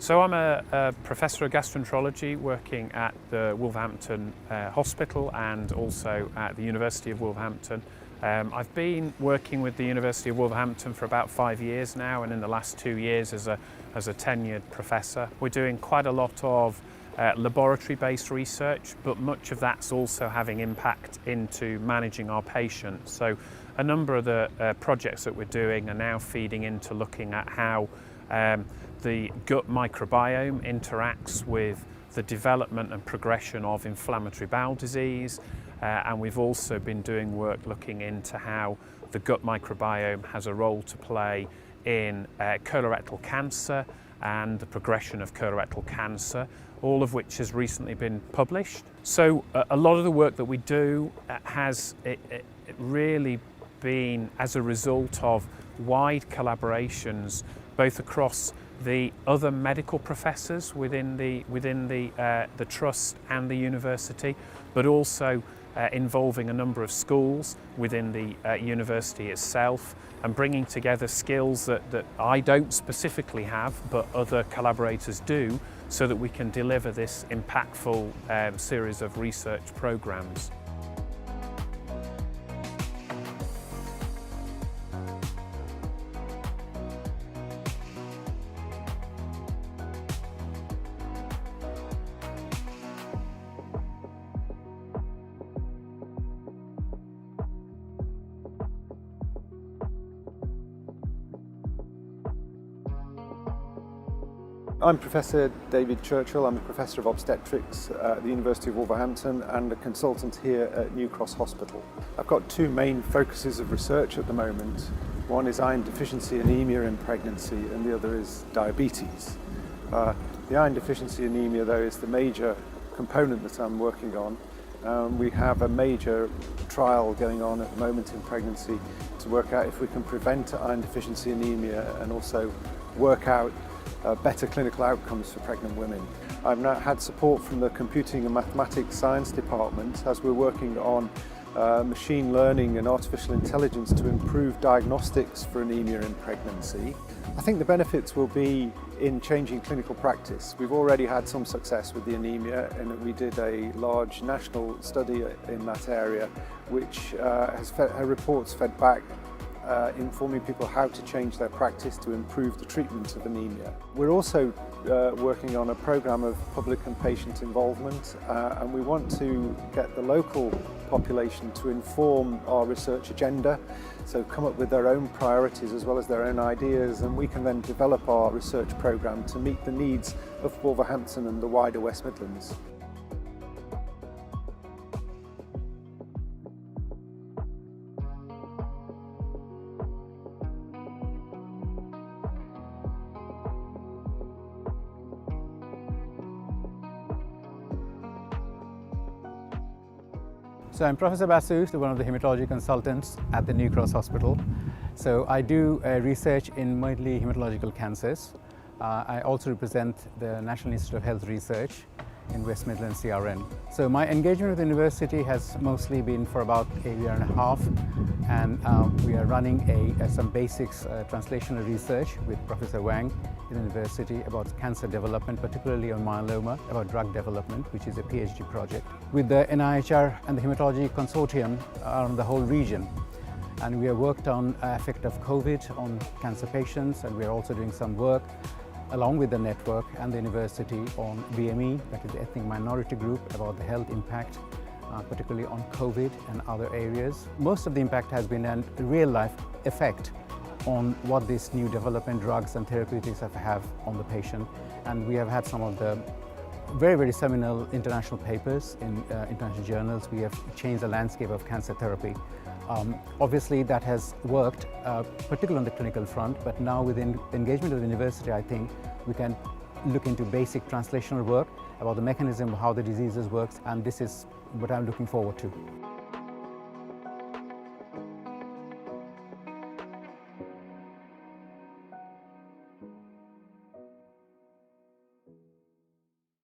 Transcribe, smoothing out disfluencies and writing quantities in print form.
So I'm a professor of gastroenterology working at the Wolverhampton Hospital and also at the University of Wolverhampton. I've been working with the University of Wolverhampton for about 5 years now, and in the last 2 years as a tenured professor. We're doing quite a lot of laboratory-based research, but much of that's also having impact into managing our patients. So a number of the projects that we're doing are now feeding into looking at how the gut microbiome interacts with the development and progression of inflammatory bowel disease, and we've also been doing work looking into how the gut microbiome has a role to play in colorectal cancer and the progression of colorectal cancer, all of which has recently been published. So a lot of the work that we do has really been as a result of wide collaborations both across the other medical professors within the trust and the university, but also involving a number of schools within the university itself, and bringing together skills that I don't specifically have, but other collaborators do, so that we can deliver this impactful series of research programs. I'm Professor David Churchill. I'm a Professor of Obstetrics at the University of Wolverhampton and a consultant here at New Cross Hospital. I've got two main focuses of research at the moment. One is iron deficiency anemia in pregnancy, and the other is diabetes. The iron deficiency anemia, though, is the major component that I'm working on. We have a major trial going on at the moment in pregnancy to work out if we can prevent iron deficiency anemia and also work out better clinical outcomes for pregnant women. I've now had support from the Computing and Mathematics Science Department as we're working on machine learning and artificial intelligence to improve diagnostics for anemia in pregnancy. I think the benefits will be in changing clinical practice. We've already had some success with the anemia, and we did a large national study in that area which has reports fed back informing people how to change their practice to improve the treatment of anemia. We're also working on a program of public and patient involvement, and we want to get the local population to inform our research agenda, so come up with their own priorities as well as their own ideas, and we can then develop our research program to meet the needs of Wolverhampton and the wider West Midlands. So I'm Professor Basu, one of the hematology consultants at the New Cross Hospital. So I do research in mainly hematological cancers. I also represent the National Institute of Health Research in West Midlands CRN. So my engagement with the university has mostly been for about a year and a half, and we are running some basics translational research with Professor Wang in the university about cancer development, particularly on myeloma, about drug development, which is a PhD project, with the NIHR and the Hematology Consortium around the whole region. And we have worked on effect of COVID on cancer patients, and we are also doing some work along with the network and the university on BME, that is the ethnic minority group, about the health impact, particularly on COVID and other areas. Most of the impact has been a real-life effect on what these new development drugs and therapeutics have on the patient. And we have had some of the very, very seminal international papers in international journals. We have changed the landscape of cancer therapy. Obviously that has worked, particularly on the clinical front, but now within engagement with the university, I think we can look into basic translational work about the mechanism of how the diseases works, and this is what I'm looking forward to.